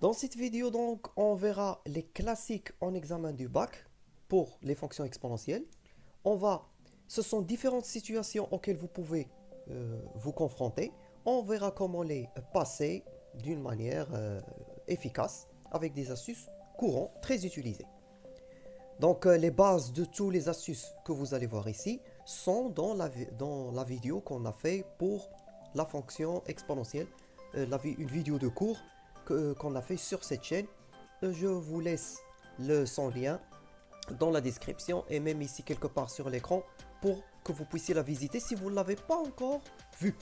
Dans cette vidéo, donc, on verra les classiques en examen du bac pour les fonctions exponentielles. On va, Ce sont différentes situations auxquelles vous pouvez vous confronter. On verra comment les passer d'une manière efficace avec des astuces courantes très utilisées. Donc, les bases de tous les astuces que vous allez voir ici sont dans la vidéo qu'on a fait pour la fonction exponentielle, une vidéo de cours qu'on a fait sur cette chaîne. Je vous laisse son lien dans la description et même ici quelque part sur l'écran pour que vous puissiez la visiter si vous ne l'avez pas encore vue.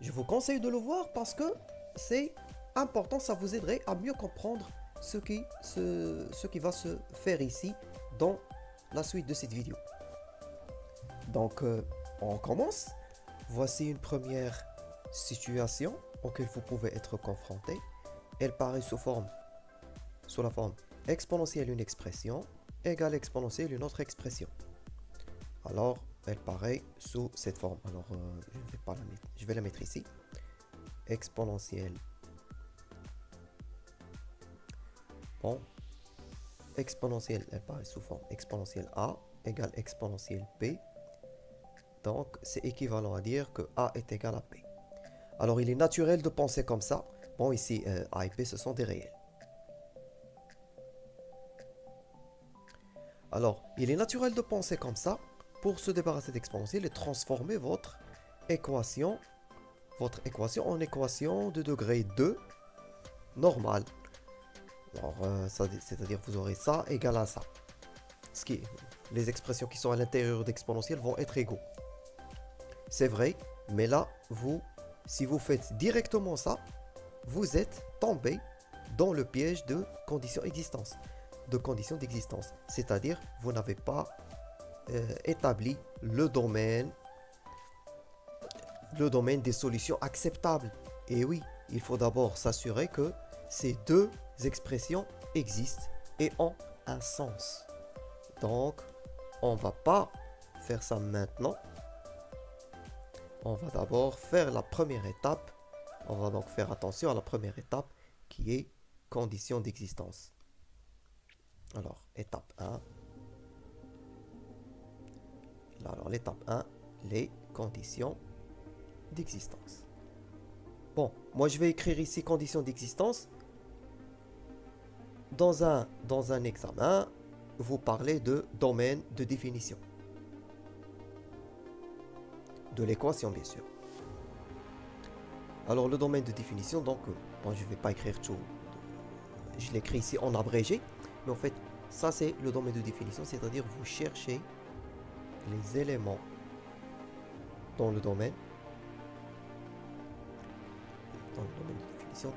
Je vous conseille de le voir parce que c'est important, ça vous aiderait à mieux comprendre ce qui va se faire ici dans la suite de cette vidéo. Donc, on commence. Voici une première situation auquel vous pouvez être confronté. Elle paraît sous la forme exponentielle une expression égale exponentielle une autre expression. Alors, elle paraît sous cette forme. Alors, je ne vais pas la mettre, je vais la mettre ici. Exponentielle. Bon, exponentielle, elle paraît sous forme exponentielle A égale exponentielle B. Donc, c'est équivalent à dire que A est égal à B. Alors, il est naturel de penser comme ça. Bon, ici, A et B, ce sont des réels. Alors, il est naturel de penser comme ça pour se débarrasser d'exponentielle et transformer votre équation en équation de degré 2 normale. Alors, c'est-à-dire que vous aurez ça égal à ça. Ce qui, les expressions qui sont à l'intérieur d'exponentielle vont être égaux. C'est vrai, mais là, si vous faites directement ça, vous êtes tombé dans le piège de conditions d'existence. C'est-à-dire, vous n'avez pas établi le domaine des solutions acceptables. Et oui, il faut d'abord s'assurer que ces deux expressions existent et ont un sens. Donc, on ne va pas faire ça maintenant. On va d'abord faire la première étape. On va donc faire attention à la première étape qui est conditions d'existence. Alors, étape 1. Alors, l'étape 1, les conditions d'existence. Bon, moi je vais écrire ici conditions d'existence. Dans un examen, vous parlez de domaine de définition. De l'équation, bien sûr. Alors, le domaine de définition, donc, bon, je ne vais pas écrire tout. Je l'écris ici en abrégé. Mais en fait, ça c'est le domaine de définition, c'est-à-dire vous cherchez les éléments dans le domaine de définition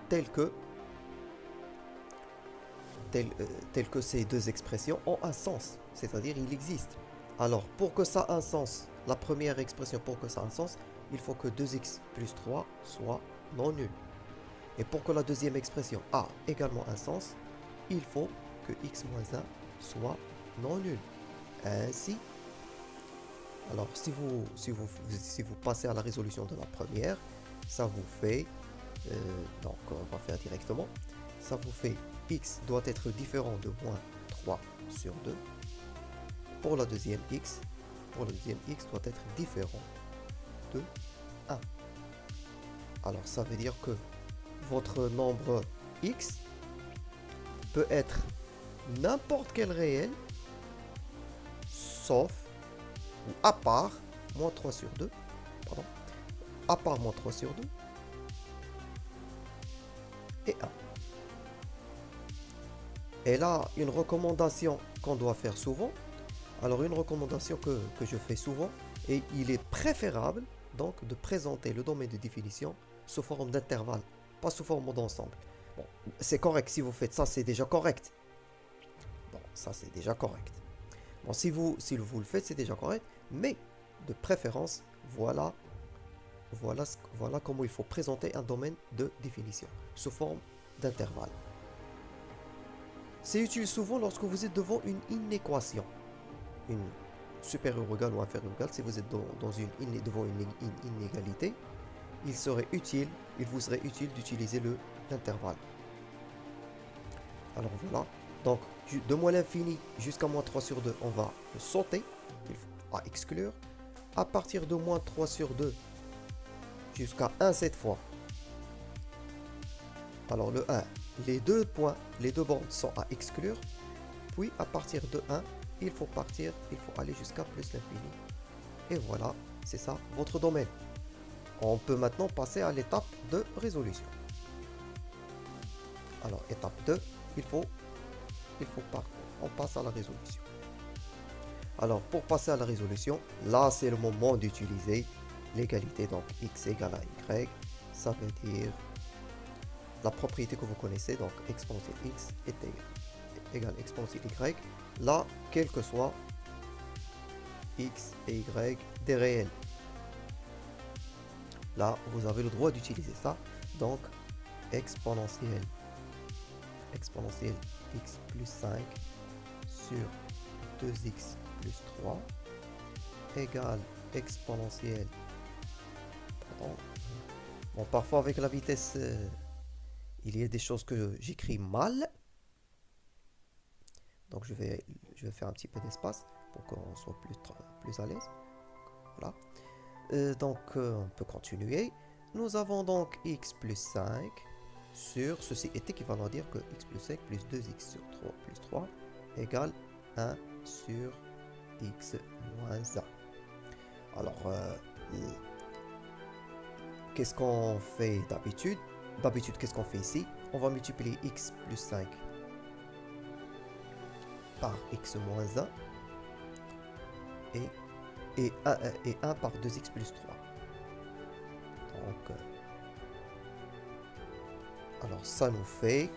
tels que ces deux expressions ont un sens, c'est-à-dire il existe. Alors pour que ça ait un sens, la première expression pour que ça ait un sens, il faut que 2x plus 3 soit non nul. Et pour que la deuxième expression a également un sens, il faut que x moins 1 soit non nul. Ainsi, alors si vous passez à la résolution de la première, ça vous fait, donc on va faire directement, ça vous fait x doit être différent de moins 3 sur 2. Pour la deuxième x doit être différent de 1. Alors ça veut dire que votre nombre x peut être n'importe quel réel, sauf ou à part moins 3 sur 2, pardon, à part moins 3 sur 2 et 1. Et là, une recommandation qu'on doit faire souvent, alors une recommandation que je fais souvent, et il est préférable donc de présenter le domaine de définition sous forme d'intervalle, pas sous forme d'ensemble. Bon, c'est correct, si vous faites ça, c'est déjà correct. Bon, ça c'est déjà correct. Bon, si vous le faites, c'est déjà correct, mais de préférence, voilà comment il faut présenter un domaine de définition, sous forme d'intervalle. C'est utile souvent lorsque vous êtes devant une inéquation, une supérieure égale ou inférieure égale. Si vous êtes devant une inégalité, il vous serait utile d'utiliser l'intervalle. Alors voilà. Donc, de moins l'infini jusqu'à moins 3 sur 2, on va le sauter à exclure. À partir de moins 3 sur 2 jusqu'à 1 cette fois. Alors le 1, les deux points, les deux bornes sont à exclure. Puis à partir de 1, il faut aller jusqu'à plus l'infini. Et voilà, c'est ça votre domaine. On peut maintenant passer à l'étape de résolution. Alors étape 2, on passe à la résolution. Alors pour passer à la résolution, là c'est le moment d'utiliser l'égalité, donc x égale à y. Ça veut dire la propriété que vous connaissez, donc exponentielle x est égale exponentielle y. Là, quel que soit x et y des réels. Là, vous avez le droit d'utiliser ça. Donc, exponentielle x plus 5 sur 2x plus 3 égale exponentielle. Pardon. Bon, parfois avec la vitesse, il y a des choses que j'écris mal. Donc je vais faire un petit peu d'espace pour qu'on soit plus à l'aise. Voilà. Donc on peut continuer. Nous avons donc x plus 5 sur, ceci est équivalent à dire que x plus 5 plus 2x sur 3 plus 3 égale 1 sur x moins 1. Alors, qu'est-ce qu'on fait d'habitude? D'habitude, qu'est-ce qu'on fait ici? On va multiplier x plus 5 par x moins 1 et 1 par 2x plus 3. Donc, alors ça nous fait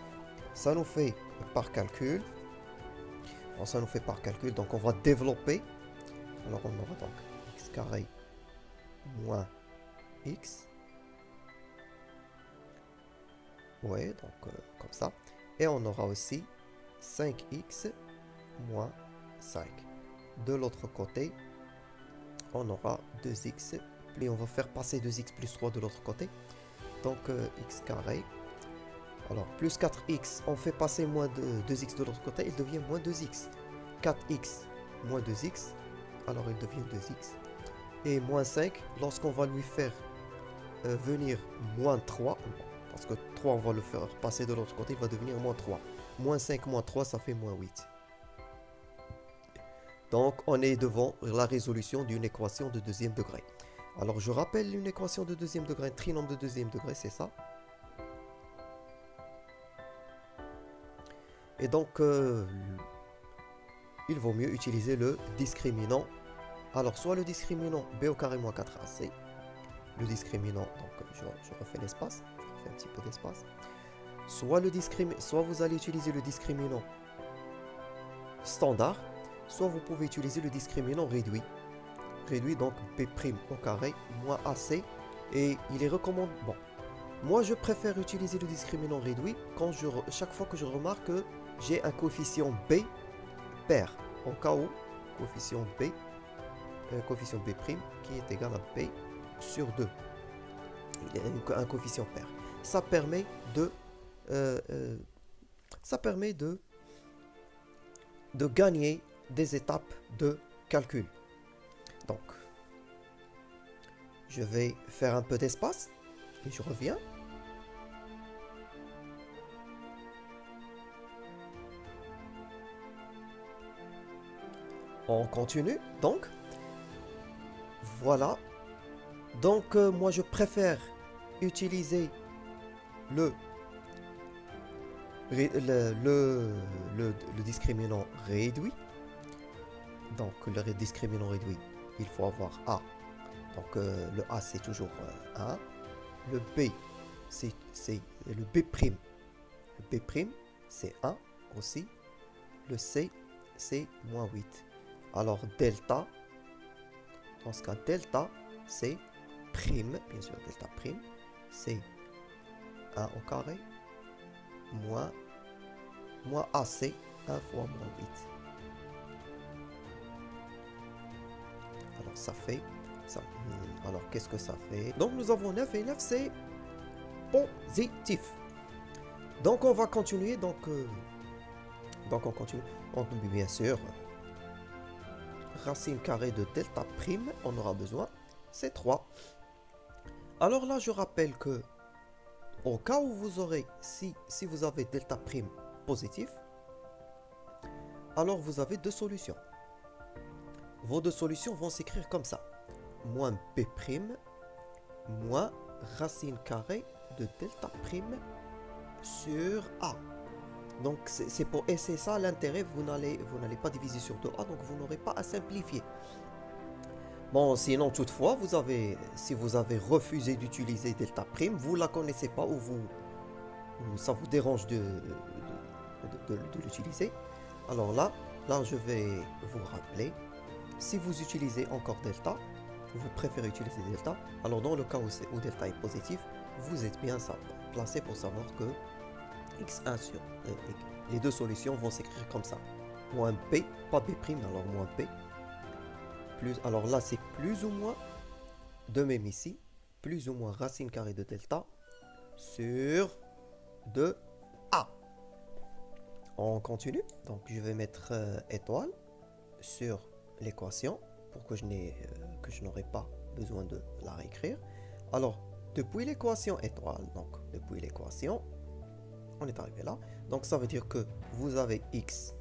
par calcul. Alors, ça nous fait par calcul, donc on va développer. Alors on aura donc x carré moins x. Ouais, donc comme ça. Et on aura aussi 5x moins 5. De l'autre côté, on aura 2x. Et on va faire passer 2x plus 3 de l'autre côté. Donc x carré. Alors plus 4x, on fait passer moins de 2x de l'autre côté, il devient moins 2x. 4x moins 2x, alors il devient 2x. Et moins 5, lorsqu'on va lui faire venir moins 3, parce que 3 on va le faire passer de l'autre côté, il va devenir moins 3. Moins 5 moins 3, ça fait moins 8. Donc on est devant la résolution d'une équation de deuxième degré. Alors je rappelle une équation de deuxième degré, un trinôme de deuxième degré, c'est ça. Et donc il vaut mieux utiliser le discriminant. Alors soit le discriminant b au carré moins 4ac, le discriminant, donc je refais l'espace, je refais un petit peu d'espace, soit vous allez utiliser le discriminant standard, soit vous pouvez utiliser le discriminant réduit. Réduit, donc b' au carré moins ac, et il est recommandé. Bon, moi je préfère utiliser le discriminant réduit chaque fois que je remarque que j'ai un coefficient b pair, en cas où coefficient b qui est égal à b sur 2. Il y a un coefficient pair. Ça permet de gagner des étapes de calcul. Donc, je vais faire un peu d'espace et je reviens. On continue, donc. Voilà. Donc, moi, je préfère utiliser le discriminant réduit. Donc, le discriminant réduit, il faut avoir A. Donc, le A, c'est toujours 1. Le B, c'est le B'. Le B', c'est 1 aussi. Le C, c'est moins 8. Alors, delta, dans ce cas, delta, c'est prime, bien sûr, delta prime, c'est 1 au carré, moins AC, 1 fois moins 8. Alors, ça fait ça. Alors, qu'est-ce que ça fait? Donc, nous avons 9 et 9, c'est positif. Donc, on va continuer. Donc, Donc on continue. On oublie bien sûr racine carrée de delta prime, on aura besoin, c'est 3. Alors là, je rappelle que au cas où vous aurez, si vous avez delta prime positif, alors vous avez deux solutions. Vos deux solutions vont s'écrire comme ça. Moins b prime moins racine carrée de delta prime sur a. Donc et c'est ça l'intérêt, vous n'allez pas diviser sur 2a, donc vous n'aurez pas à simplifier. Bon, sinon toutefois, si vous avez refusé d'utiliser delta prime, vous la connaissez pas ou ça vous dérange de l'utiliser, alors là je vais vous rappeler, si vous utilisez encore delta, vous préférez utiliser delta, alors dans le cas où delta est positif, vous êtes bien placé pour savoir que x1 sur les deux solutions vont s'écrire comme ça. Moins b, pas b', alors moins b. Alors là, c'est plus ou moins, de même ici, plus ou moins racine carrée de delta sur 2a. On continue. Donc, je vais mettre étoile sur l'équation pour que je n'aurai pas besoin de la réécrire. Alors, depuis l'équation étoile, donc depuis l'équation, on est arrivé là. Donc, ça veut dire que vous avez x.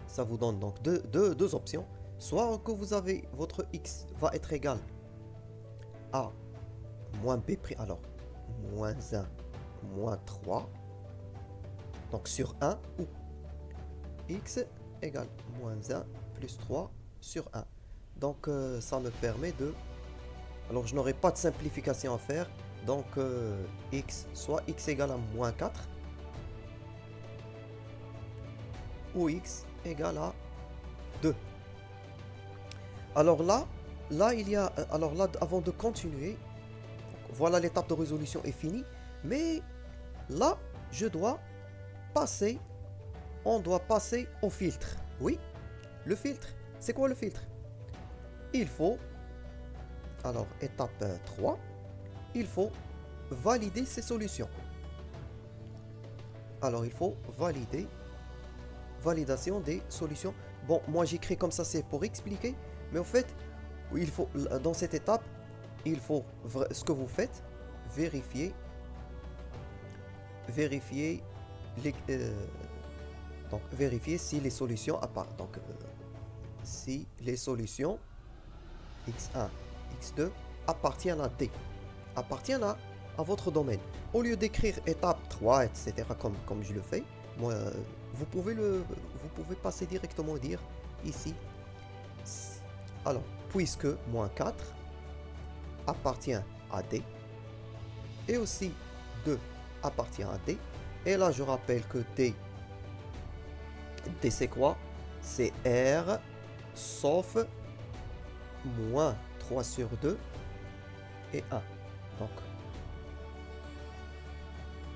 Ça vous donne donc deux options. Soit que vous avez votre x va être égal à moins b', alors moins 1, moins 3, donc sur 1, ou x égale moins 1 plus 3 sur 1. Donc ça me permet de... Alors je n'aurai pas de simplification à faire, donc soit x égale à moins 4, ou x égale à 2. Alors là, avant de continuer, voilà, l'étape de résolution est finie, mais là, on doit passer au filtre. Oui, le filtre. C'est quoi le filtre? Il faut, alors étape 3, il faut valider ces solutions. Alors il faut validation des solutions. Bon, moi j'écris comme ça, c'est pour expliquer. Mais en fait, dans cette étape, il faut, ce que vous faites, vérifier si les solutions apparaissent. Donc, si les solutions x1, x2 appartiennent à D, appartiennent à votre domaine. Au lieu d'écrire étape 3, etc., comme je le fais, moi, vous pouvez passer directement et dire ici. Alors, puisque moins 4 appartient à D, et aussi 2 appartient à D, et là je rappelle que D c'est quoi? C'est R sauf moins 3 sur 2 et 1. Donc,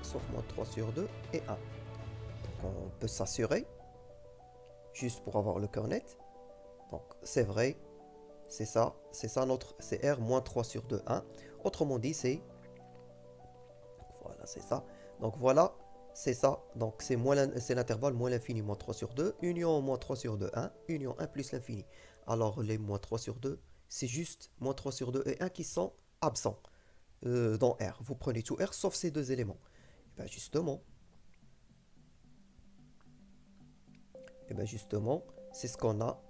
sauf moins 3 sur 2 et 1. Donc, on peut s'assurer, juste pour avoir le cœur net. Donc, c'est vrai. C'est ça c'est R moins 3 sur 2, 1. Autrement dit, voilà, c'est ça. Donc voilà, c'est ça. Donc c'est l'intervalle moins l'infini moins 3 sur 2, union moins 3 sur 2, 1, union 1 plus l'infini. Alors les moins 3 sur 2, c'est juste moins 3 sur 2 et 1 qui sont absents dans R. Vous prenez tout R sauf ces deux éléments. Et bien justement, c'est ce qu'on a.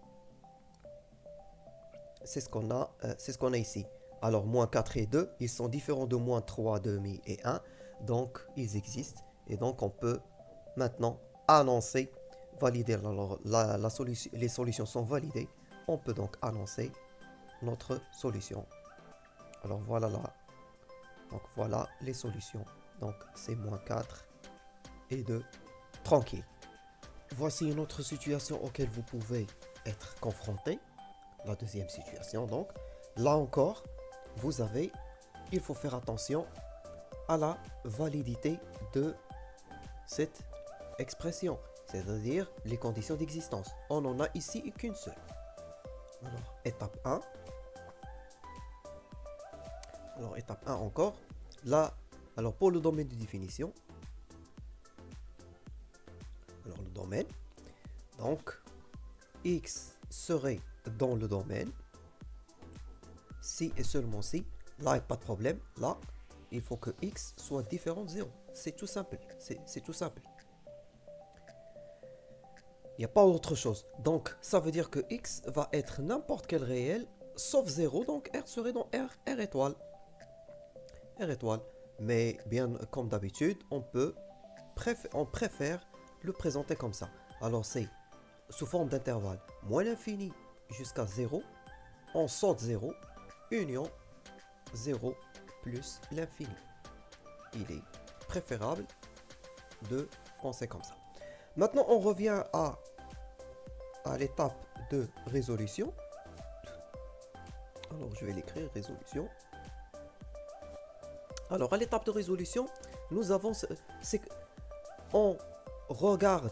C'est ce qu'on a ici. Alors, moins 4 et 2, ils sont différents de moins 3, demi et 1. Donc, ils existent. Et donc, on peut maintenant annoncer, valider. Alors, les solutions sont validées. On peut donc annoncer notre solution. Alors, voilà là. Donc, voilà les solutions. Donc, c'est moins 4 et 2. Tranquille. Voici une autre situation auquel vous pouvez être confronté. La deuxième situation, donc, là encore, il faut faire attention à la validité de cette expression, c'est-à-dire les conditions d'existence. On n'en a ici qu'une seule. Alors, étape 1. Alors, étape 1 encore. Là, alors pour le domaine de définition, alors le domaine. Donc, x serait dans le domaine si et seulement si. Là, il n'y a pas de problème. Là, il faut que x soit différent de 0. C'est tout simple. C'est tout simple. Il n'y a pas autre chose. Donc, ça veut dire que x va être n'importe quel réel, sauf 0. Donc, r serait dans R étoile. R étoile. Mais bien, comme d'habitude, on préfère le présenter comme ça. Alors, c'est sous forme d'intervalle moins l'infini jusqu'à 0. On saute 0. Union 0 plus l'infini. Il est préférable de penser comme ça. Maintenant, on revient à l'étape de résolution. Alors, je vais l'écrire, résolution. Alors, à l'étape de résolution, nous avons... On regarde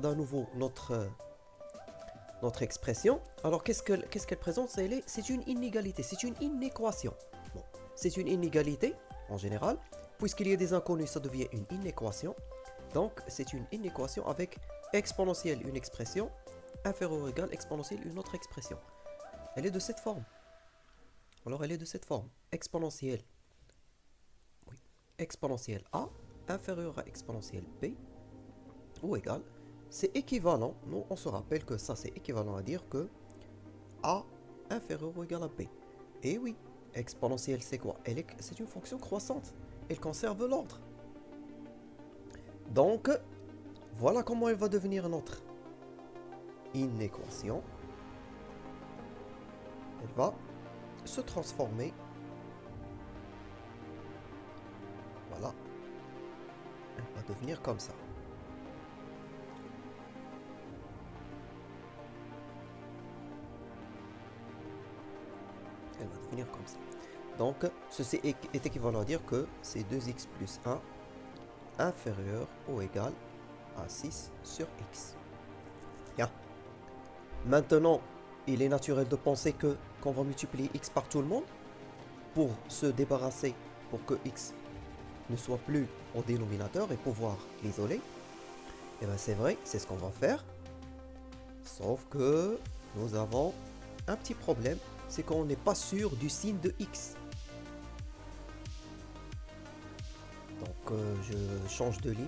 à nouveau notre expression. Alors, qu'est-ce qu'elle présente? C'est une inégalité, c'est une inéquation. Bon, c'est une inégalité, en général. Puisqu'il y a des inconnus, ça devient une inéquation. Donc, c'est une inéquation avec exponentielle, une expression, inférieure ou égale, exponentielle, une autre expression. Elle est de cette forme. Alors, elle est de cette forme. Exponentielle. Oui. Exponentielle A, inférieure à exponentielle B, ou égale. C'est équivalent. Nous, on se rappelle que ça, c'est équivalent à dire que A inférieur ou égal à B. Et oui, exponentielle, c'est quoi? C'est une fonction croissante. Elle conserve l'ordre. Donc, voilà comment elle va devenir notre inéquation. Elle va se transformer. Voilà. Elle va devenir comme ça. Elle va devenir comme ça. Donc, ceci est équivalent à dire que c'est 2x plus 1 inférieur ou égal à 6 sur x. Bien. Maintenant, il est naturel de penser qu'on va multiplier x par tout le monde pour se débarrasser, pour que x ne soit plus au dénominateur et pouvoir l'isoler. Et bien c'est vrai, c'est ce qu'on va faire. Sauf que nous avons un petit problème, c'est qu'on n'est pas sûr du signe de x. Donc je change de ligne.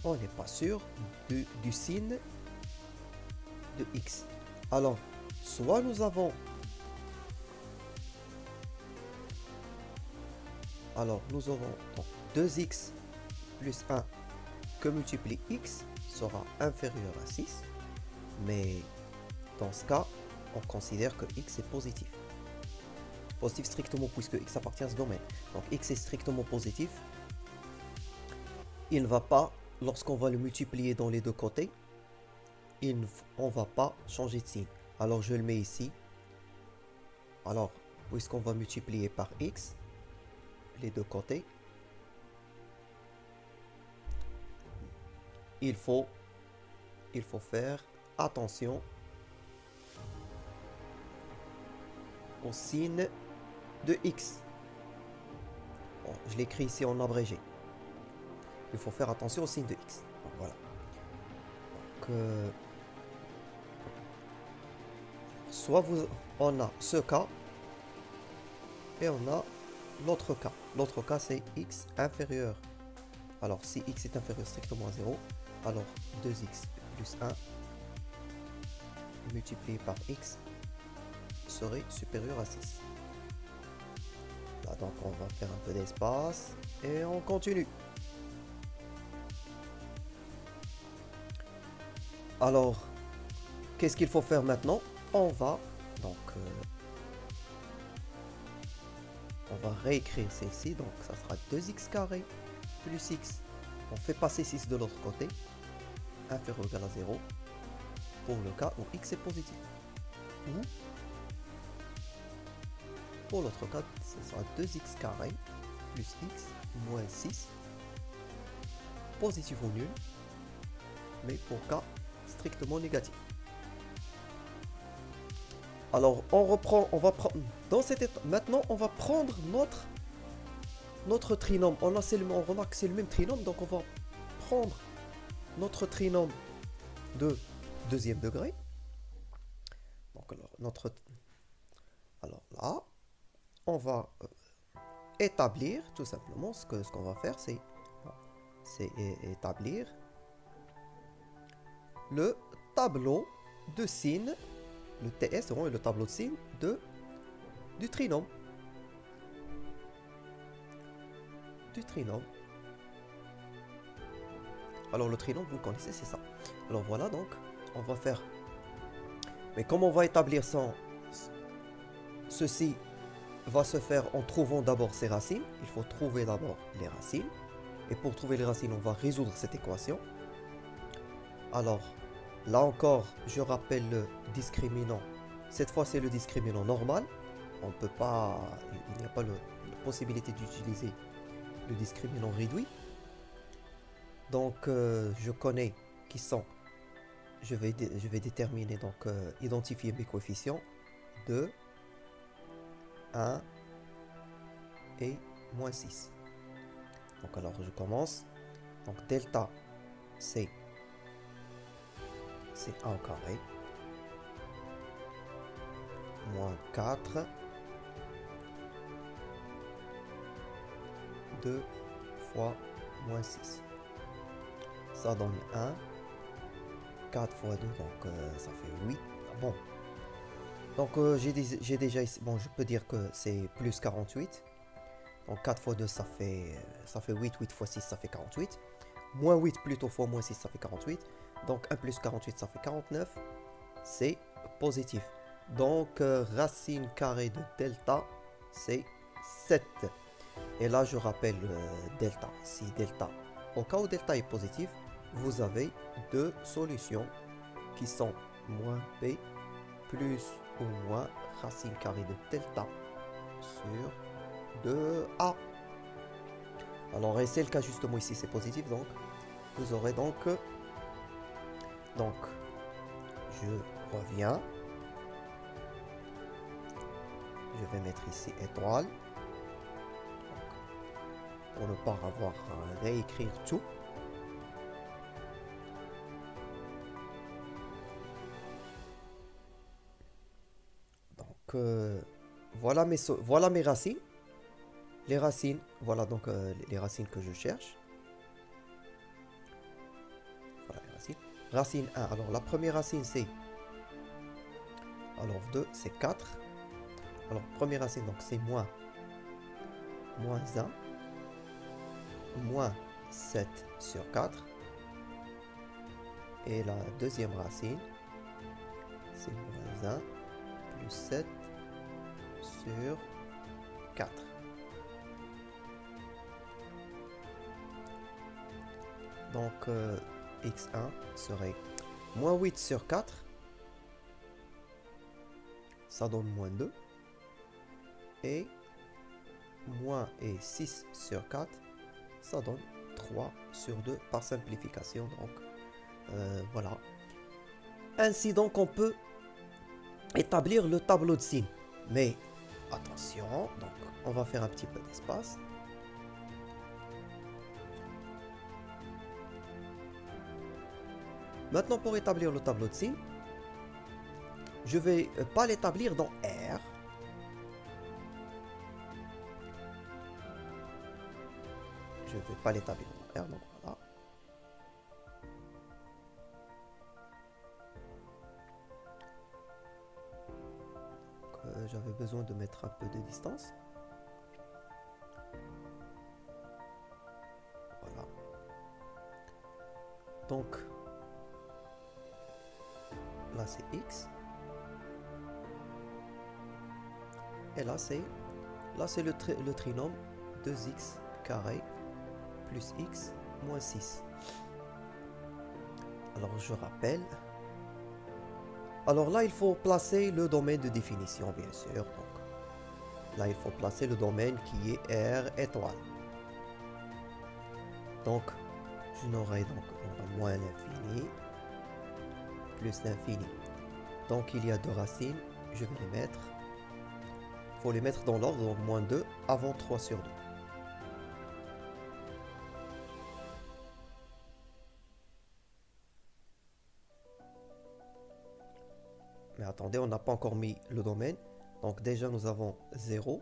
On n'est pas sûr du signe de x. Alors, soit nous avons... Alors, nous avons donc 2x plus 1 que multiplie x sera inférieur à 6. Mais dans ce cas, on considère que x est positif. Positif strictement puisque x appartient à ce domaine. Donc x est strictement positif. Il ne va pas, lorsqu'on va le multiplier dans les deux côtés, on ne va pas changer de signe. Alors je le mets ici. Alors, puisqu'on va multiplier par x, les deux côtés, il faut faire attention au signe de x. Bon, je l'écris ici en abrégé. Il faut faire attention au signe de x. Donc, voilà. Donc, soit on a ce cas et on a l'autre cas. L'autre cas, c'est x inférieur. Alors, si x est inférieur strictement à 0, alors 2x plus 1 multiplié par x serait supérieur à 6. Là, donc, on va faire un peu d'espace et on continue. Alors, qu'est-ce qu'il faut faire maintenant? On va réécrire ceci. Donc, ça sera 2x carré plus x. On fait passer 6 de l'autre côté. Inférieur ou égal à 0. Pour le cas où x est positif. Ou, pour l'autre cas, ce sera 2x carré plus x moins 6. Positif ou nul. Mais pour cas strictement négatif. Alors on reprend, on va prendre dans cette étape. Maintenant on va prendre notre trinôme, on remarque que c'est le même trinôme, donc on va prendre notre trinôme de deuxième degré. Donc alors là, on va établir tout simplement ce qu'on va faire, c'est établir le tableau de signes, le TS c'est le tableau de signes du trinôme. Alors le trinôme, vous le connaissez, c'est ça. Alors voilà, donc on va faire. Mais comme on va établir ceci va se faire en trouvant d'abord ses racines. Il faut trouver d'abord les racines. Et pour trouver les racines, on va résoudre cette équation. Alors, là encore, je rappelle le discriminant. Cette fois, c'est le discriminant normal. On peut pas, il n'y a pas la possibilité d'utiliser le discriminant réduit. Donc, je connais qui sont. Je vais déterminer, donc, identifier mes coefficients. 2, 1 et moins 6. Donc, alors, je commence. Donc, delta, c'est 1 au carré. Moins 4. 2 fois moins 6. Ça donne 1. 4 fois 2, donc ça fait 8. Bon. Donc j'ai déjà ici, bon, je peux dire que c'est plus 48. Donc 4 fois 2, ça fait 8. 8 fois 6, ça fait 48. Moins 8 plutôt fois moins 6, ça fait 48. Donc 1 plus 48, ça fait 49. C'est positif. Donc racine carrée de delta, c'est 7. Et là, je rappelle delta. Si delta, au cas où delta est positif, vous avez deux solutions qui sont moins b plus ou moins racine carrée de delta sur 2a. Alors, et c'est le cas justement ici, c'est positif, donc vous aurez donc je reviens. Je vais mettre ici étoile. Pour ne pas avoir à réécrire tout. Donc voilà mes racines. Les racines, voilà donc les racines que je cherche. Voilà les racines. Racine 1, alors la première racine c'est. Alors 2 c'est 4. Alors première racine donc c'est moins 1. Moins 7 sur 4. Et la deuxième racine, c'est moins 1 plus 7 sur 4. Donc x1 serait moins 8 sur 4. Ça donne moins 2. Et moins et 6 sur 4. Ça donne 3 sur 2 par simplification. Donc voilà. Ainsi donc on peut établir le tableau de signes. Mais attention, donc on va faire un petit peu d'espace. Maintenant pour établir le tableau de signes, je ne vais pas l'établir dans R. Je ne vais pas l'établir dans R, donc voilà. J'avais besoin de mettre un peu de distance. Voilà. Donc, là c'est X. Et là c'est le trinôme 2x carré plus x moins 6. Alors je rappelle. Alors là il faut placer le domaine de définition bien sûr. Donc, là il faut placer le domaine qui est R étoile. Donc je n'aurai donc moins l'infini plus l'infini. Donc il y a deux racines. Je vais les mettre. Il faut les mettre dans l'ordre, donc moins 2 avant 3 sur 2. attendez, on n'a pas encore mis le domaine. Donc déjà, nous avons 0.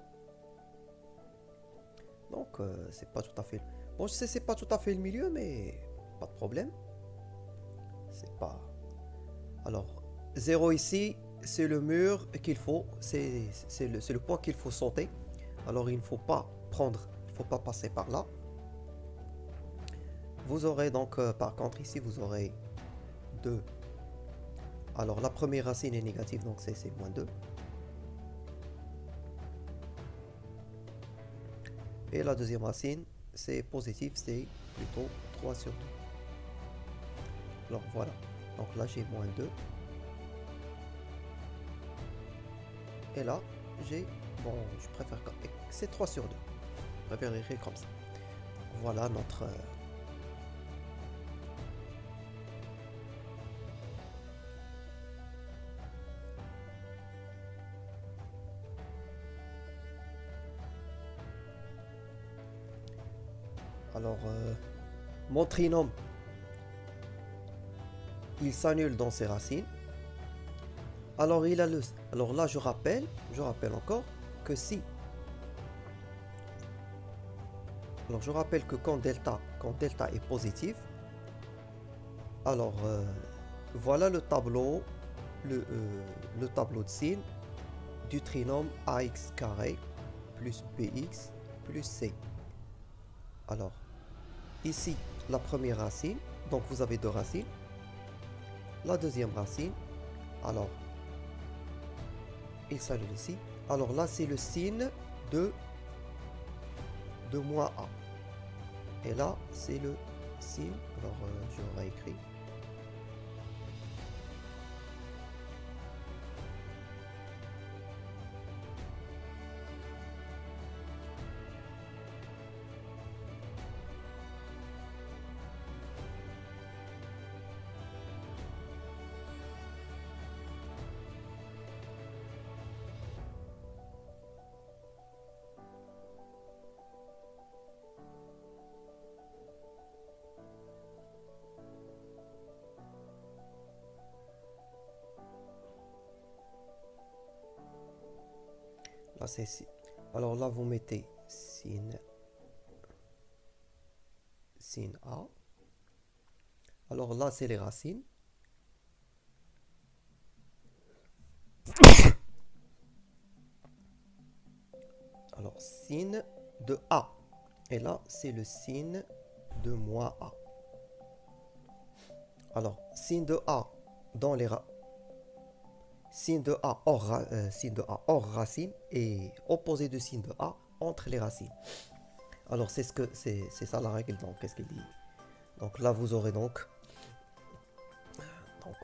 Donc, c'est pas tout à fait... Bon, je sais, c'est pas tout à fait le milieu, mais pas de problème. C'est pas... Alors, 0 ici, c'est le mur qu'il faut, c'est le point qu'il faut sauter. Alors, il ne faut pas prendre, il ne faut pas passer par là. Vous aurez donc, par contre, ici, vous aurez 2. Alors, la première racine est négative, donc c'est moins 2. Et la deuxième racine, c'est positif, c'est plutôt 3 sur 2. Alors, voilà. Donc là, j'ai moins 2. Et là, j'ai... Bon, je préfère... C'est 3 sur 2. Je préfère écrire comme ça. Voilà notre... Alors, mon trinôme, il s'annule dans ses racines. Alors, il a le... Alors là, je rappelle encore que si... Alors, je rappelle que quand delta est positif, alors, voilà le tableau, le tableau de signes du trinôme ax carré plus bx plus c. Alors, ici, la première racine, donc vous avez 2 racines. La deuxième racine, alors, il s'annule ici. Alors là, c'est le signe de moins a. Et là, c'est le signe, alors je réécris. Là, c'est... Alors là, vous mettez sin A. Alors là, c'est les racines. Alors, sin de A. Et là, c'est le sin de moins A. Alors, sin de A dans les sin de A hors racine et opposé de sin de A entre les racines. Alors c'est ça la règle. Donc qu'est-ce qu'il dit? Donc là vous aurez donc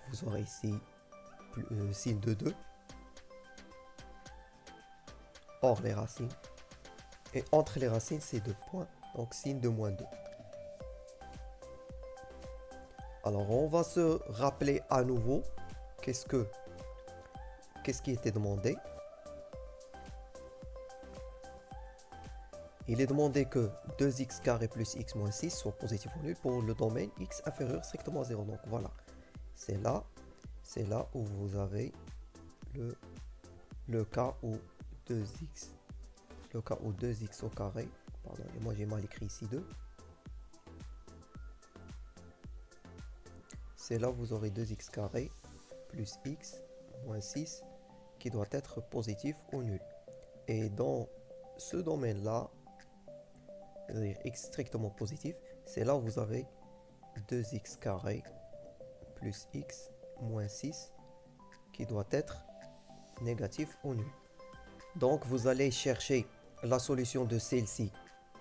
vous aurez ici sin de 2 hors les racines et entre les racines c'est 2 points, donc sin de moins 2. Alors on va se rappeler à nouveau qu'est-ce qui était demandé. Il est demandé que 2x carré plus x moins 6 soit positif ou nul pour le domaine x inférieur strictement à 0. Donc voilà, c'est là où vous avez le cas où 2x, au carré, pardon, et moi j'ai mal écrit ici 2. C'est là où vous aurez 2x carré plus x moins 6 qui doit être positif ou nul. Et dans ce domaine-là, c'est-à-dire x strictement positif, c'est là où vous avez 2x carré plus x moins 6 qui doit être négatif ou nul. Donc vous allez chercher la solution de celle-ci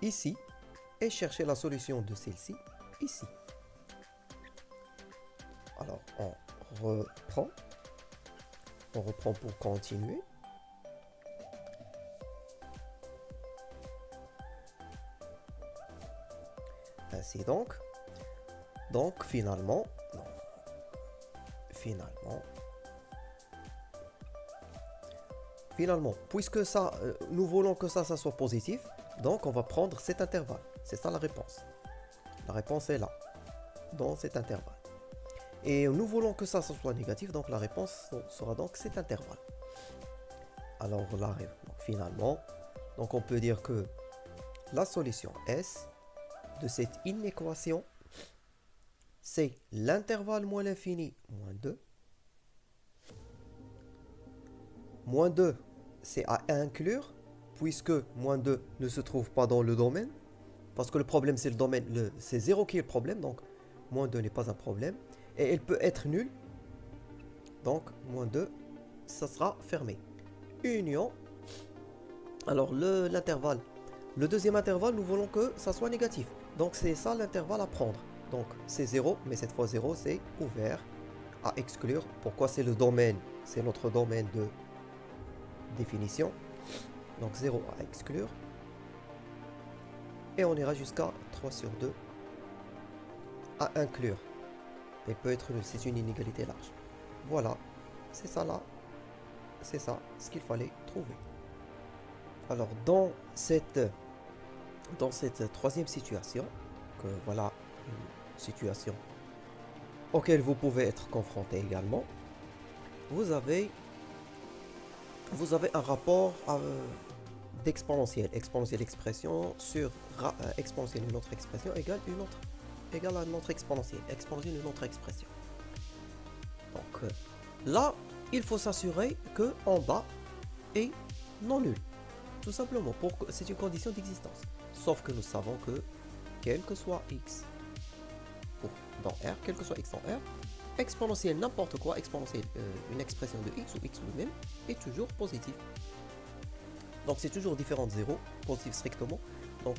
ici et chercher la solution de celle-ci ici. Alors on reprend pour continuer. Ainsi donc finalement, puisque ça, nous voulons que ça soit positif, donc on va prendre cet intervalle. C'est ça la réponse. La réponse est là, dans cet intervalle. Et nous voulons que ça soit négatif, donc la réponse sera donc cet intervalle. Alors là, donc, finalement, donc on peut dire que la solution S de cette inéquation, c'est l'intervalle moins l'infini moins 2. Moins 2, c'est à inclure, puisque moins 2 ne se trouve pas dans le domaine. Parce que le problème, c'est le domaine, c'est 0 qui est le problème, donc moins 2 n'est pas un problème. Et elle peut être nulle, donc moins 2, ça sera fermé. Union, alors l'intervalle, le deuxième intervalle, nous voulons que ça soit négatif. Donc c'est ça l'intervalle à prendre. Donc c'est 0, mais cette fois 0, c'est ouvert à exclure. Pourquoi? C'est le domaine, c'est notre domaine de définition. Donc 0 à exclure. Et on ira jusqu'à 3 sur 2 à inclure. Elle peut être nulle, c'est une inégalité large. Voilà, c'est ça là, c'est ça ce qu'il fallait trouver. Alors dans cette troisième situation, que voilà une situation auquel vous pouvez être confronté également, vous avez un rapport d'exponentielle. Exponentielle expression sur exponentielle une autre expression égale à une autre exponentielle. Exponentielle une autre expression. Donc là, il faut s'assurer que en bas est non nul. Tout simplement, c'est une condition d'existence. Sauf que nous savons que quel que soit x dans R, quel que soit x dans R, exponentielle n'importe quoi, exponentielle une expression de x ou x lui-même est toujours positif. Donc c'est toujours différent de 0, positif strictement. Donc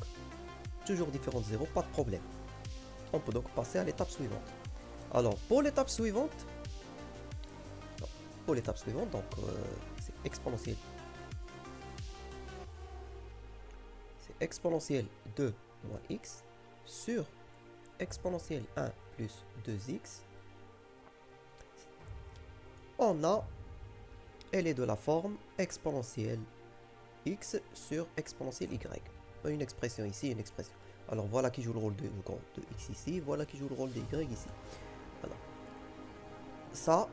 toujours différent de 0, pas de problème. On peut donc passer à l'étape suivante. Alors pour l'étape suivante, donc c'est exponentielle. C'est exponentielle 2 moins x sur exponentielle 1 plus 2x. Elle est de la forme exponentielle x sur exponentielle y. Une expression ici, une expression. Alors voilà qui joue le rôle de x ici, voilà qui joue le rôle de y ici. Alors, ça,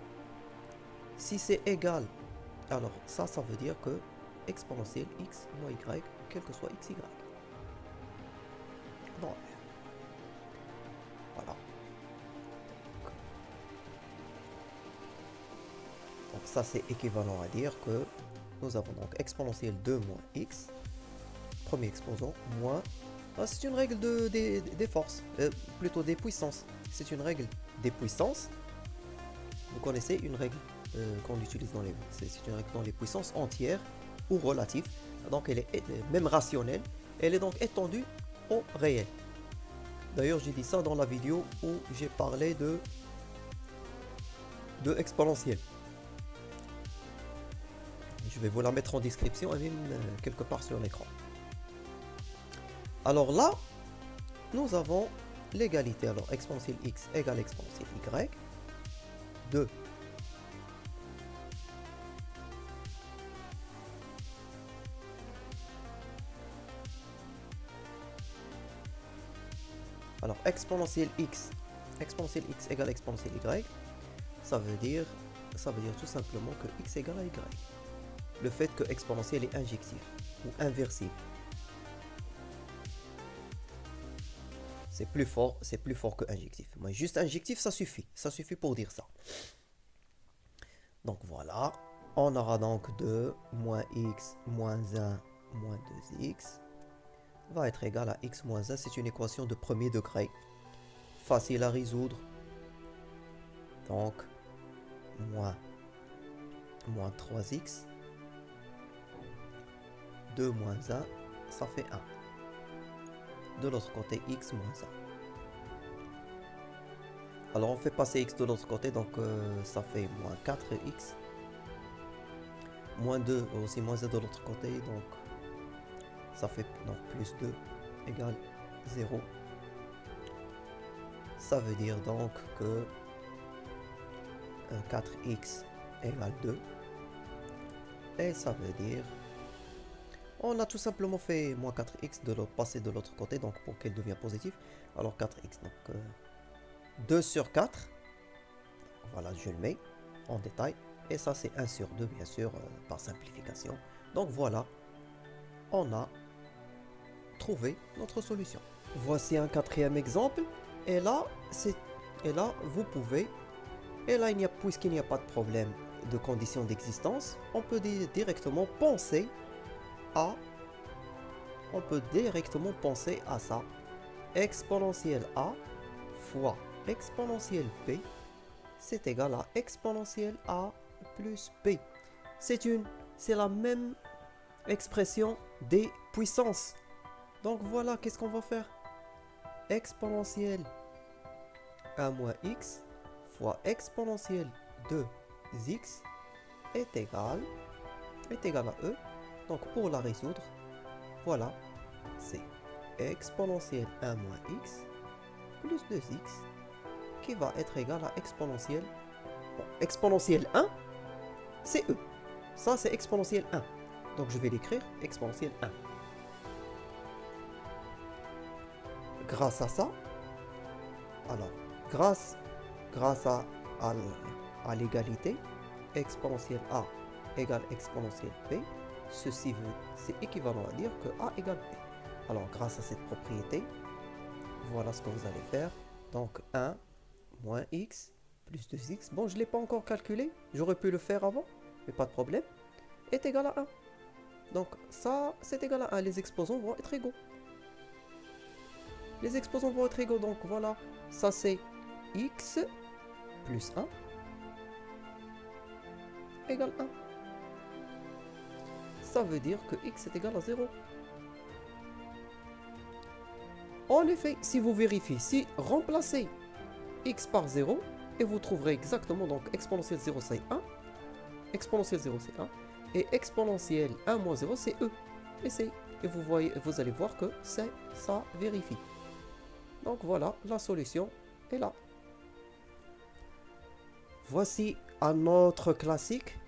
si c'est égal, alors ça veut dire que exponentielle x moins y, quel que soit x, y. Non. Voilà. Donc ça c'est équivalent à dire que nous avons donc exponentielle 2 moins x, premier exposant, moins... c'est une règle des forces, plutôt des puissances. C'est une règle des puissances. Vous connaissez une règle qu'on utilise dans c'est une règle dans les puissances entières ou relatives. Donc elle est même rationnelle. Elle est donc étendue au réel. D'ailleurs j'ai dit ça dans la vidéo où j'ai parlé de exponentielle. Je vais vous la mettre en description et même quelque part sur l'écran. Alors là, nous avons l'égalité. Alors exponentielle x égale exponentielle y. 2. Alors exponentielle x égale exponentielle y. Ça veut dire tout simplement que x égale à y. Le fait que exponentielle est injectif ou inversible. C'est plus fort que injectif. Mais juste injectif, ça suffit pour dire ça. Donc voilà, on aura donc 2 moins x moins 1 moins 2x va être égal à x moins 1. C'est une équation de premier degré, facile à résoudre. Donc moins 3x, 2 moins 1, ça fait 1. De l'autre côté, x moins 1. Alors on fait passer x de l'autre côté, donc ça fait moins 4x. Moins 2, aussi moins 1 de l'autre côté, donc ça fait donc plus 2 égale 0. Ça veut dire donc que 4x égale 2. Et ça veut dire... On a tout simplement fait moins 4x passer de l'autre côté, donc pour qu'elle devienne positive. Alors 4x, donc 2 sur 4. Voilà, je le mets en détail. Et ça, c'est 1 sur 2, bien sûr, par simplification. Donc voilà, on a trouvé notre solution. Voici un quatrième exemple. Et là, vous pouvez, et là, puisqu'il n'y a pas de problème de conditions d'existence, on peut directement penser à, ça. Exponentielle a fois exponentielle b, c'est égal à exponentielle a plus b. C'est la même expression des puissances. Donc voilà, qu'est-ce qu'on va faire? Exponentielle a moins x fois exponentielle de x est égal à e. Donc pour la résoudre, voilà, c'est exponentielle 1 moins x plus 2x qui va être égal à exponentielle. Bon, exponentielle 1, c'est e. Ça, c'est exponentielle 1. Donc je vais l'écrire exponentielle 1. Grâce à ça, alors, grâce à l'égalité, exponentielle a égale exponentielle b, c'est équivalent à dire que a égale b. Alors, grâce à cette propriété, voilà ce que vous allez faire. Donc, 1 moins x plus 2x. Bon, je ne l'ai pas encore calculé. J'aurais pu le faire avant, mais pas de problème. Est égal à 1. Donc, ça, c'est égal à 1. Les exposants vont être égaux. Donc, voilà. Ça, c'est x plus 1 égale 1. Ça veut dire que x est égal à 0. En effet, si vous vérifiez, si remplacez x par 0, et vous trouverez exactement, donc exponentielle 0 c'est 1, exponentielle 0 c'est 1, et exponentielle 1 moins 0 c'est e. Et vous allez voir que ça vérifie. Donc voilà, la solution est là. Voici un autre classique.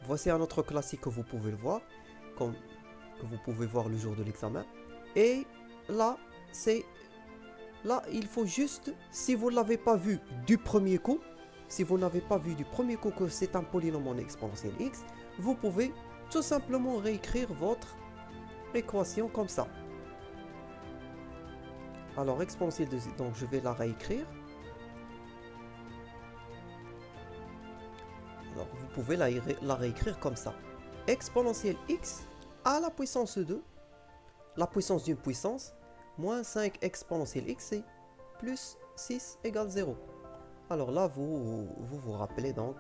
Que vous pouvez le voir, que vous pouvez voir le jour de l'examen. Et là, il faut juste, si vous ne l'avez pas vu du premier coup, que c'est un polynôme en exponentielle x, vous pouvez tout simplement réécrire votre équation comme ça. Alors, exponentielle de z, donc je vais la réécrire. Alors, vous pouvez la réécrire comme ça. Exponentielle x à la puissance 2, la puissance d'une puissance, moins 5 exponentielle x, c'est plus 6 égale 0. Alors là, vous rappelez donc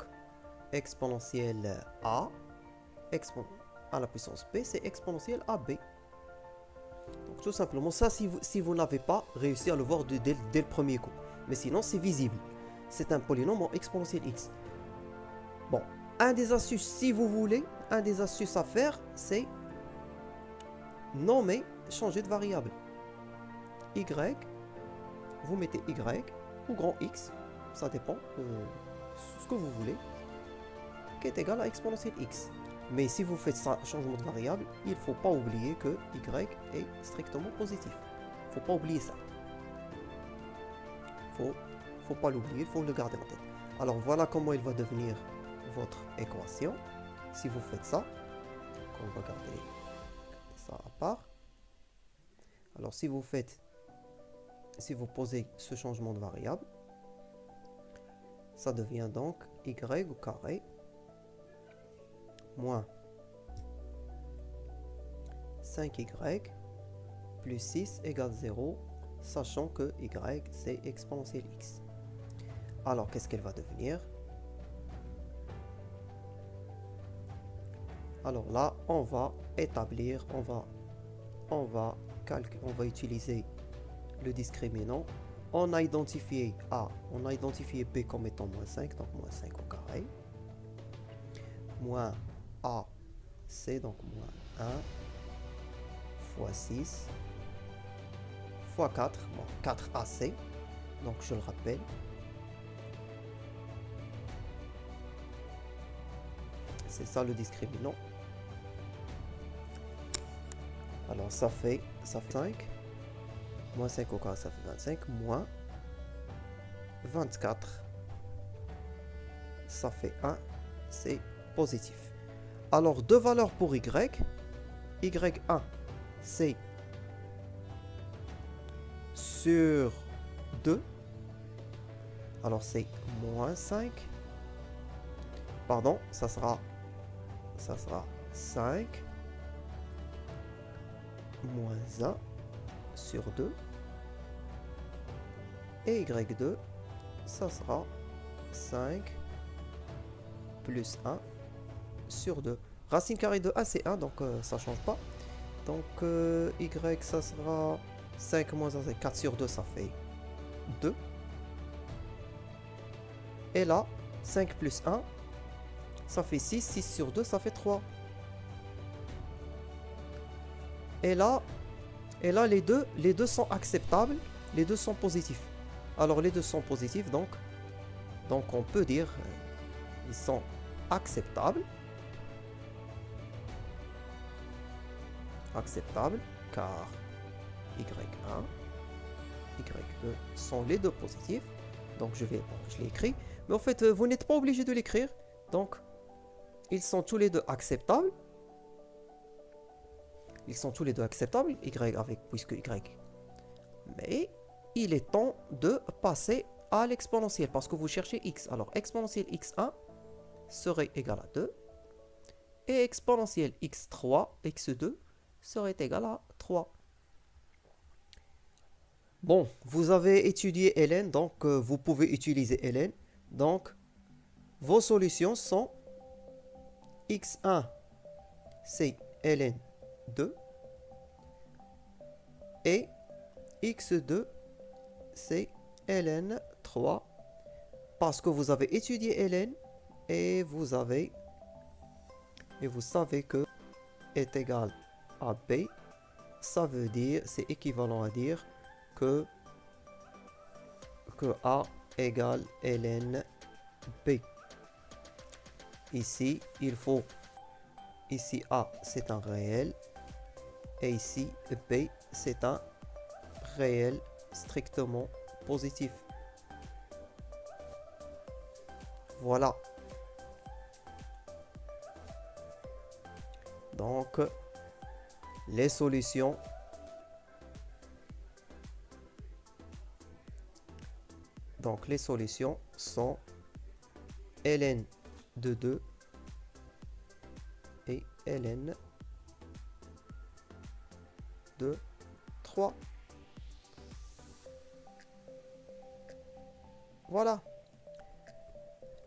exponentielle a, à la puissance b, c'est exponentielle ab. Donc tout simplement, ça, si vous n'avez pas réussi à le voir dès le premier coup. Mais sinon, c'est visible. C'est un polynôme en exponentielle x. Bon, un des astuces, si vous voulez, à faire, c'est nommer, changer de variable. Y, vous mettez y ou grand X, ça dépend de ce que vous voulez, qui est égal à exponentielle x. Mais si vous faites ça, changement de variable, il ne faut pas oublier que y est strictement positif. Il ne faut pas oublier ça. Faut pas l'oublier, il faut le garder en tête. Alors voilà comment il va devenir votre équation. Si vous faites ça, on va garder ça à part. Alors si vous posez ce changement de variable, ça devient donc y au carré moins 5y plus 6 égale 0, sachant que y c'est exponentielle x. Alors qu'est-ce qu'elle va devenir? Alors là, on va établir, on va utiliser le discriminant. On a identifié A, on a identifié B comme étant moins 5, donc moins 5 au carré. Moins A, C, donc moins 1, fois 6, fois 4, bon, 4AC, donc je le rappelle. C'est ça le discriminant. Alors ça fait 5. Moins 5 au carré, ça fait 25. Moins 24 ça fait 1, c'est positif. Alors, deux valeurs pour y. y1, c'est sur 2. Alors, c'est moins 5. Pardon, ça sera 5 moins 1 sur 2. Et y2, ça sera 5 plus 1 sur 2. Racine carrée de 1, c'est 1, donc ça ne change pas. Donc y, ça sera 5 moins 1, c'est 4 sur 2, ça fait 2. Et là, 5 plus 1, ça fait 6. 6 sur 2, ça fait 3. Et là les deux sont acceptables. Les deux sont positifs. Alors, les deux sont positifs, donc on peut dire ils sont acceptables. Acceptables, car y1, y2 sont les deux positifs. Donc, je l'ai écrit. Mais en fait, vous n'êtes pas obligé de l'écrire. Donc, ils sont tous les deux acceptables. Ils sont tous les deux acceptables, y avec, puisque y. Mais il est temps de passer à l'exponentielle, parce que vous cherchez x. Alors, exponentielle x1 serait égal à 2. Et exponentielle x3, x2 serait égal à 3. Bon, vous avez étudié ln, donc vous pouvez utiliser ln. Donc, vos solutions sont x1, c'est ln 2. Et x2, c'est ln 3. Parce que vous avez étudié ln et vous savez que est égal à b. Ça veut dire, c'est équivalent à dire que a égale ln b. Ici, ici a c'est un réel et ici b c'est un réel strictement positif. Voilà. Donc, les solutions sont ln de 2 et ln de 3. Voilà.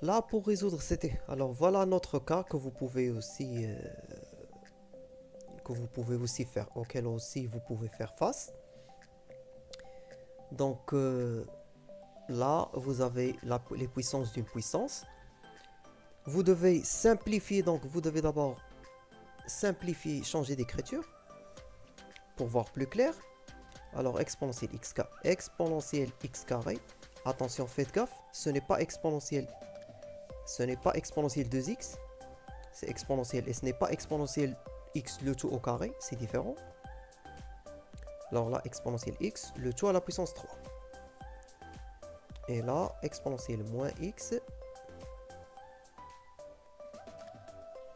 Là, pour résoudre, c'était... Alors, voilà notre cas que vous pouvez aussi faire, auquel aussi vous pouvez faire face. Donc, là, vous avez les puissances d'une puissance. Vous devez simplifier, donc vous devez d'abord simplifier, changer d'écriture pour voir plus clair. Alors, exponentielle x carré. Attention, faites gaffe, ce n'est pas exponentielle 2x, c'est exponentielle, et ce n'est pas exponentielle x le tout au carré, c'est différent. Alors là, exponentielle x, le tout à la puissance 3. Et là, exponentielle moins x,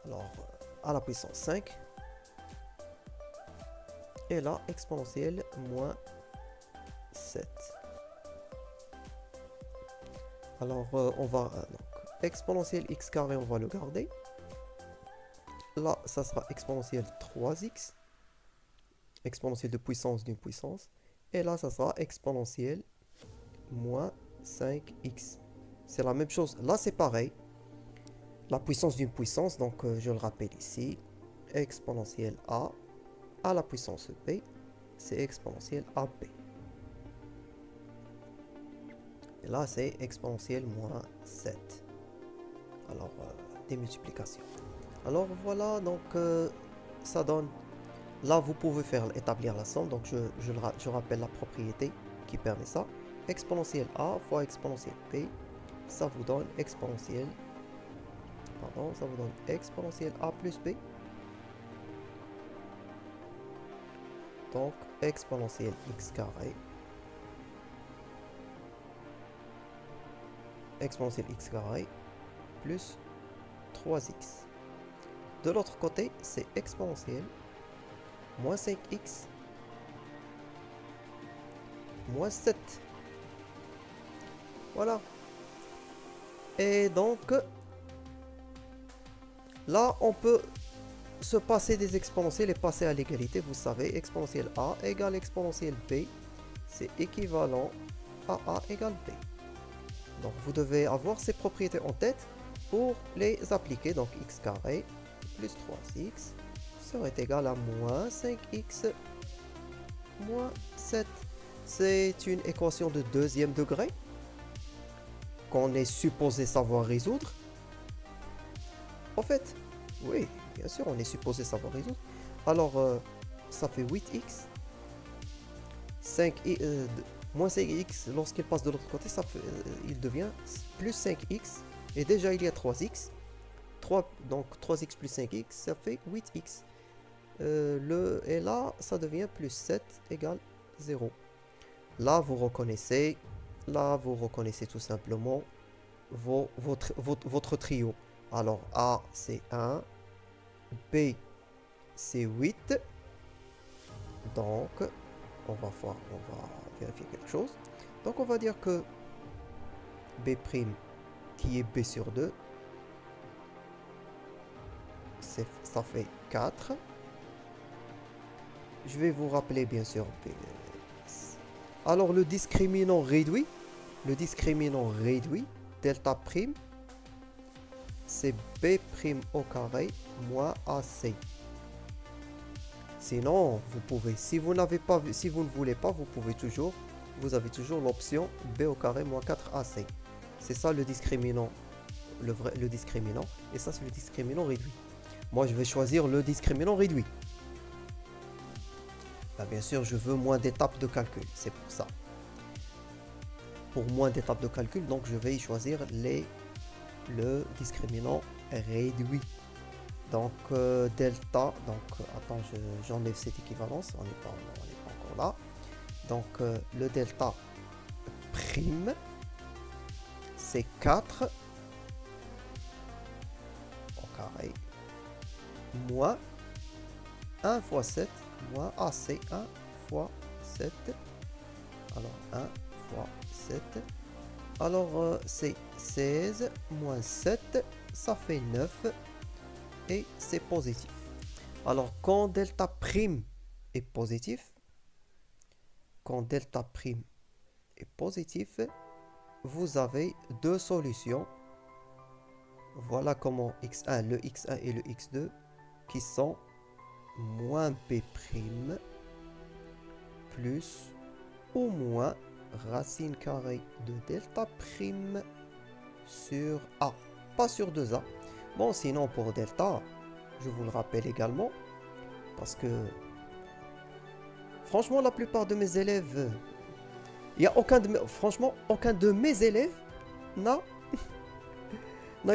alors à la puissance 5. Et là, exponentielle moins 7. Alors, on va... donc, exponentielle x carré, on va le garder. Là, ça sera exponentielle 3x. Exponentielle de puissance d'une puissance. Et là, ça sera exponentielle moins 5x. C'est la même chose. Là, c'est pareil. La puissance d'une puissance, donc je le rappelle ici. Exponentielle a à la puissance b, c'est exponentielle ab. Et là, c'est exponentielle moins 7. Alors, des multiplications. Alors, voilà, donc, ça donne... Là, vous pouvez établir la somme. Donc, je rappelle la propriété qui permet ça. Exponentielle a fois exponentielle b, ça vous donne exponentielle... Pardon, ça vous donne exponentielle a plus b. Donc, exponentielle x carré. Exponentielle x carré plus 3x. De l'autre côté, c'est exponentielle moins 5x moins 7. Voilà. Et donc, là, on peut se passer des exponentielles et passer à l'égalité. Vous savez, exponentielle a égale exponentielle b, c'est équivalent à a égale b. Donc, vous devez avoir ces propriétés en tête pour les appliquer. Donc, x carré plus 3x serait égal à moins 5x moins 7. C'est une équation de deuxième degré qu'on est supposé savoir résoudre. En fait, oui, bien sûr, on est supposé savoir résoudre. Alors, ça fait 8x. Moins 5x, lorsqu'il passe de l'autre côté, il devient plus 5x. Et déjà, il y a 3x. Donc, 3x plus 5x, ça fait 8x. Et là, ça devient plus 7 égale 0. Là, vous reconnaissez tout simplement votre trio. Alors, A, c'est 1. B, c'est 8. Donc, on va vérifier quelque chose. Donc, on va dire que B' qui est B sur 2, ça fait 4. Je vais vous rappeler, bien sûr, B. Alors, le discriminant réduit, delta prime, c'est B' au carré moins AC. Sinon, vous pouvez, si vous ne voulez pas, vous avez toujours l'option B au carré moins 4AC. C'est ça le discriminant, le discriminant, et ça c'est le discriminant réduit. Moi, je vais choisir le discriminant réduit. Là, bien sûr, je veux moins d'étapes de calcul, c'est pour ça. Pour moins d'étapes de calcul, donc je vais y choisir le discriminant réduit. Donc delta, donc attends, j'enlève cette équivalence, on n'est pas encore là. Donc le delta prime, c'est 4 au carré moins 1 fois 7 moins AC 1 fois 7. Alors 1 fois 7. Alors c'est 16 moins 7, ça fait 9. Et c'est positif. Alors, quand delta prime est positif, vous avez deux solutions. Voilà comment x1, le x1 et le x2 qui sont moins b' plus ou moins racine carrée de delta prime sur a, pas sur 2a. Bon, sinon pour delta, je vous le rappelle également, parce que franchement, la plupart de mes élèves, aucun de mes élèves n'a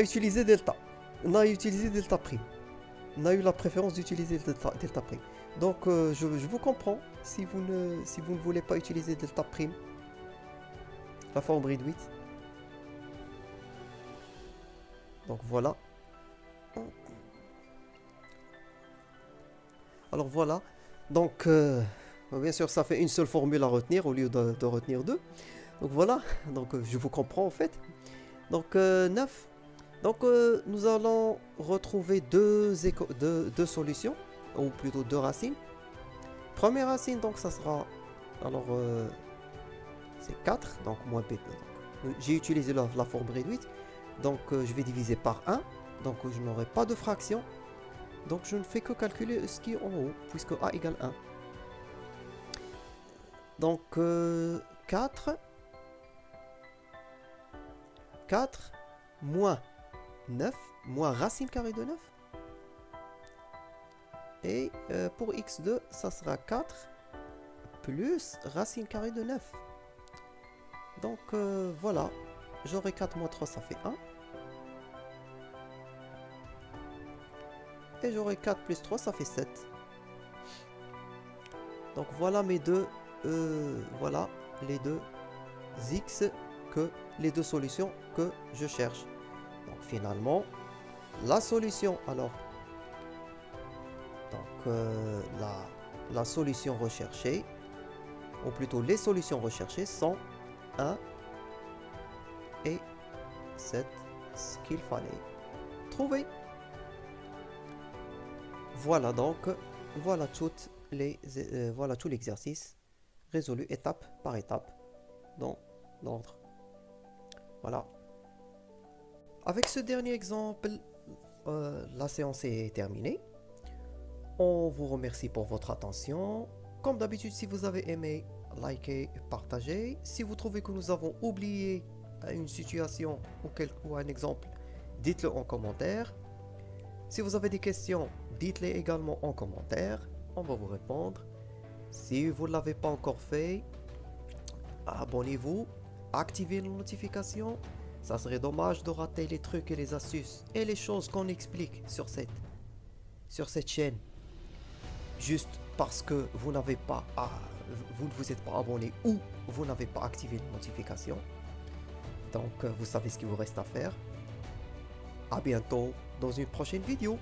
utilisé delta, prime, n'a eu la préférence d'utiliser delta prime. Donc, je vous comprends si vous ne voulez pas utiliser delta prime, la forme réduite. Donc voilà. Alors voilà, donc bien sûr ça fait une seule formule à retenir au lieu de retenir deux. Donc voilà, donc je vous comprends en fait. Donc 9. Donc nous allons retrouver deux solutions, ou plutôt deux racines. Première racine, donc ça sera, alors c'est 4, donc moins b. J'ai utilisé la forme réduite, donc je vais diviser par 1, donc je n'aurai pas de fraction. Donc je ne fais que calculer ce qui est en haut, puisque a égale 1. Donc 4 moins 9, moins racine carrée de 9. Et pour x2, ça sera 4 plus racine carrée de 9. Donc voilà, j'aurai 4 moins 3, ça fait 1. Et j'aurai 4 plus 3, ça fait 7. Donc voilà les deux x les deux solutions que je cherche. Donc finalement, la solution, alors, la solution recherchée, ou plutôt les solutions recherchées sont 1 et 7, ce qu'il fallait trouver. Voilà donc, voilà tout l'exercice résolu étape par étape dans l'ordre. Voilà. Avec ce dernier exemple, la séance est terminée. On vous remercie pour votre attention. Comme d'habitude, si vous avez aimé, likez, partagez. Si vous trouvez que nous avons oublié une situation ou un exemple, dites-le en commentaire. Si vous avez des questions, dites-les également en commentaire. On va vous répondre. Si vous ne l'avez pas encore fait, abonnez-vous, activez les notifications. Ça serait dommage de rater les trucs et les astuces et les choses qu'on explique sur cette chaîne. Juste parce que vous ne vous êtes pas abonné ou vous n'avez pas activé les notifications. Donc vous savez ce qu'il vous reste à faire. À bientôt dans une prochaine vidéo.